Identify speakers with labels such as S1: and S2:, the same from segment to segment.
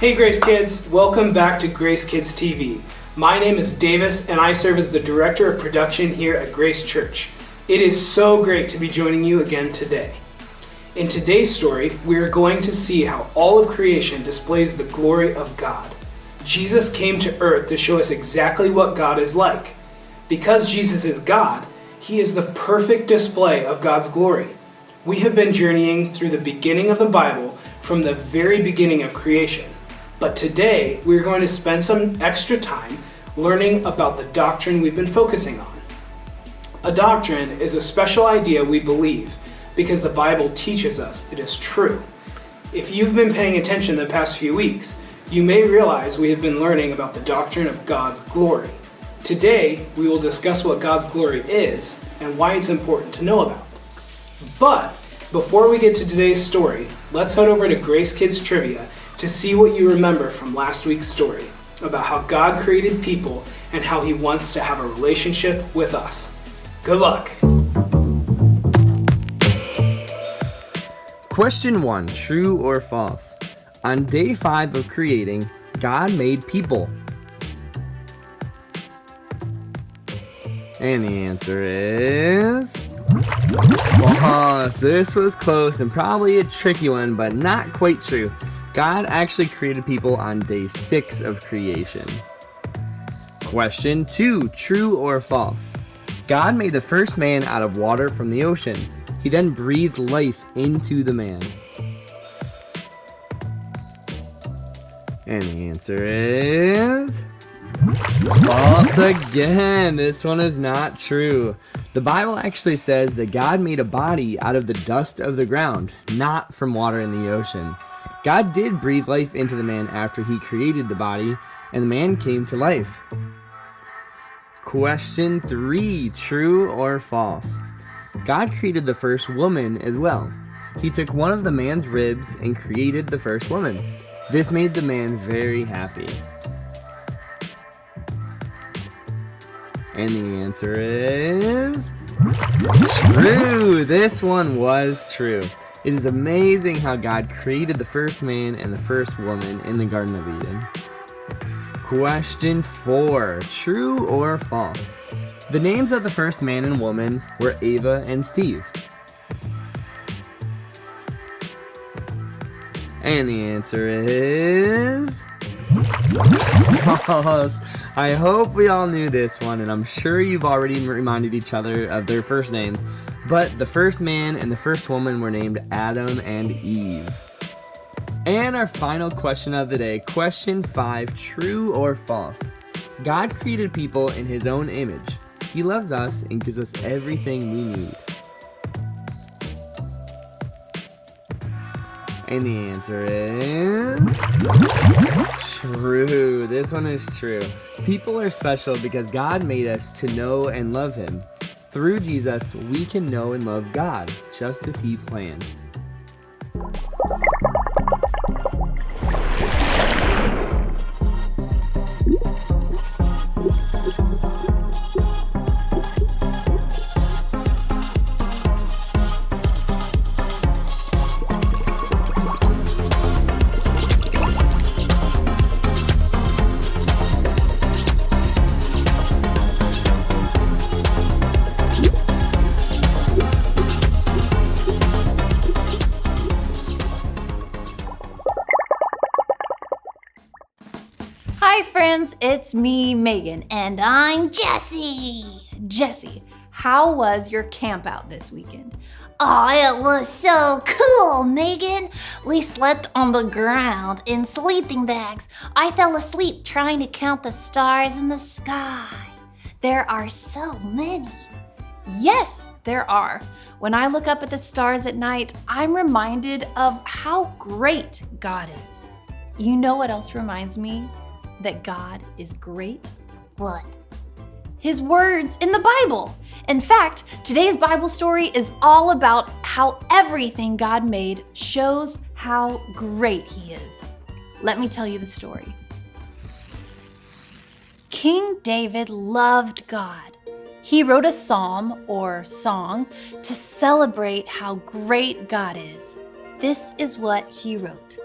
S1: Hey Grace Kids, welcome back to Grace Kids TV. My name is Davis and I serve as the Director of Production here at Grace Church. It is so great to be joining you again today. In today's story, we are going to see how all of creation displays the glory of God. Jesus came to earth to show us exactly what God is like. Because Jesus is God, He is the perfect display of God's glory. We have been journeying through the beginning of the Bible from the very beginning of creation. But today, we're going to spend some extra time learning about the doctrine we've been focusing on. A doctrine is a special idea we believe because the Bible teaches us it is true. If you've been paying attention the past few weeks, you may realize we have been learning about the doctrine of God's glory. Today, we will discuss what God's glory is and why it's important to know about. But before we get to today's story, let's head over to Grace Kids Trivia to see what you remember from last week's story about how God created people and how He wants to have a relationship with us. Good luck!
S2: Question 1, true or false? On day 5 of creating, God made people. And the answer is false. This was close and probably a tricky one, but not quite true. God actually created people on day 6 of creation. Question 2, true or false? God made the first man out of water from the ocean. He then breathed life into the man. And the answer is false again. This one is not true. The Bible actually says that God made a body out of the dust of the ground, not from water in the ocean. God did breathe life into the man after He created the body, and the man came to life. Question 3, true or false? God created the first woman as well. He took one of the man's ribs and created the first woman. This made the man very happy. And the answer is true. This one was true. It is amazing how God created the first man and the first woman in the Garden of Eden. Question 4, true or false? The names of the first man and woman were Ava and Steve. And the answer is false. I hope we all knew this one, and I'm sure you've already reminded each other of their first names. But the first man and the first woman were named Adam and Eve. And our final question of the day, question 5, true or false? God created people in His own image. He loves us and gives us everything we need. And the answer is true. This one is true. People are special because God made us to know and love Him. Through Jesus, we can know and love God, just as He planned.
S3: Hi friends, it's me, Megan, and I'm Jessie. Jessie, how was your camp out this weekend?
S4: Oh, it was so cool, Megan. We slept on the ground in sleeping bags. I fell asleep trying to count the stars in the sky. There are so many.
S3: Yes, there are. When I look up at the stars at night, I'm reminded of how great God is. You know what else reminds me that God is great?
S4: What?
S3: His words in the Bible. In fact, today's Bible story is all about how everything God made shows how great He is. Let me tell you the story. King David loved God. He wrote a psalm or song to celebrate how great God is. This is what he wrote.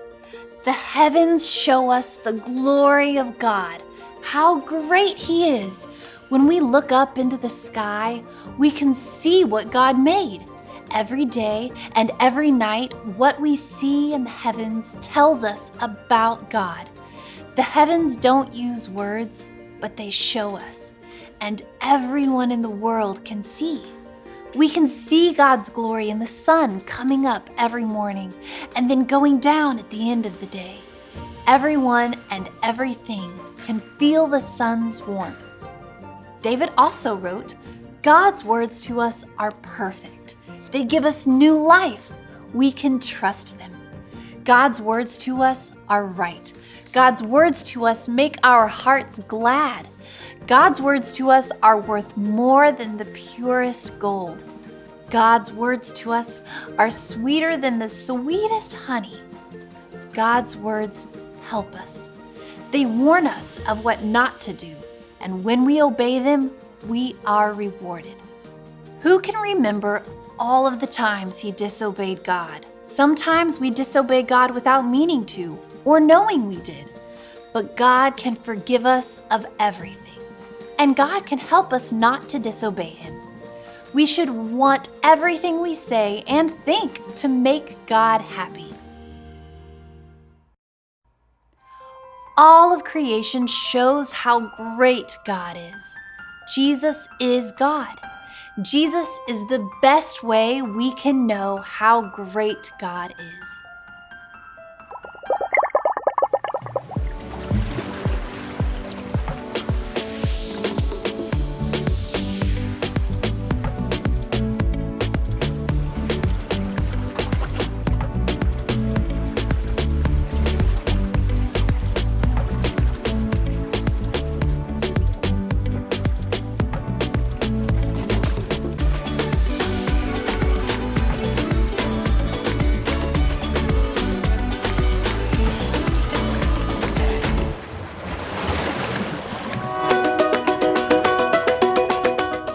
S3: The heavens show us the glory of God, how great He is. When we look up into the sky, we can see what God made. Every day and every night, what we see in the heavens tells us about God. The heavens don't use words, but they show us, and everyone in the world can see. We can see God's glory in the sun coming up every morning and then going down at the end of the day. Everyone and everything can feel the sun's warmth. David also wrote, God's words to us are perfect. They give us new life. We can trust them. God's words to us are right. God's words to us make our hearts glad. God's words to us are worth more than the purest gold. God's words to us are sweeter than the sweetest honey. God's words help us. They warn us of what not to do, and when we obey them, we are rewarded. Who can remember all of the times he disobeyed God? Sometimes we disobey God without meaning to or knowing we did. But God can forgive us of everything, and God can help us not to disobey Him. We should want everything we say and think to make God happy. All of creation shows how great God is. Jesus is God. Jesus is the best way we can know how great God is.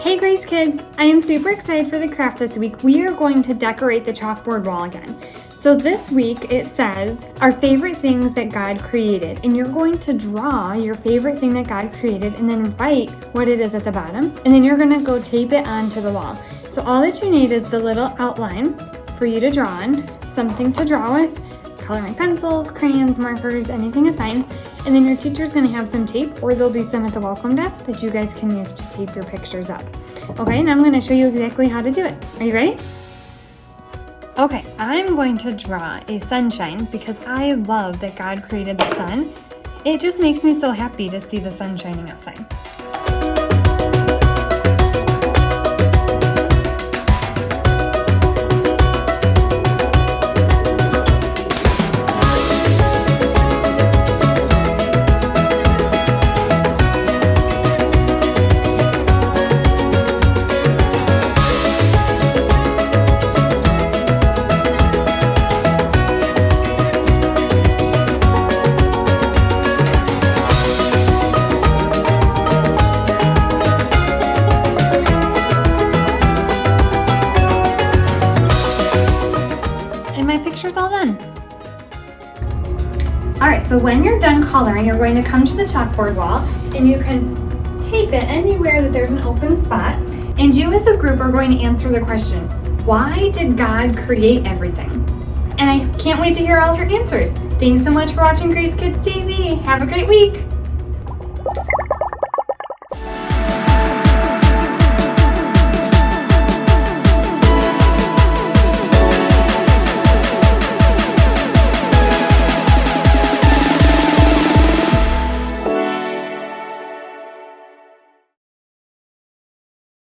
S5: Hey Grace Kids! I am super excited for the craft this week. We are going to decorate the chalkboard wall again. So this week it says, our favorite things that God created. And you're going to draw your favorite thing that God created and then write what it is at the bottom. And then you're gonna go tape it onto the wall. So all that you need is the little outline for you to draw on, something to draw with, coloring pencils, crayons, markers, anything is fine. And then your teacher's gonna have some tape, or there'll be some at the welcome desk that you guys can use to tape your pictures up. Okay, and I'm gonna show you exactly how to do it. Are you ready? Okay, I'm going to draw a sunshine because I love that God created the sun. It just makes me so happy to see the sun shining outside. Picture's all done. All right, so when you're done coloring, you're going to come to the chalkboard wall and you can tape it anywhere that there's an open spot. And you as a group are going to answer the question, why did God create everything? And I can't wait to hear all of your answers. Thanks so much for watching Grace Kids TV. Have a great week.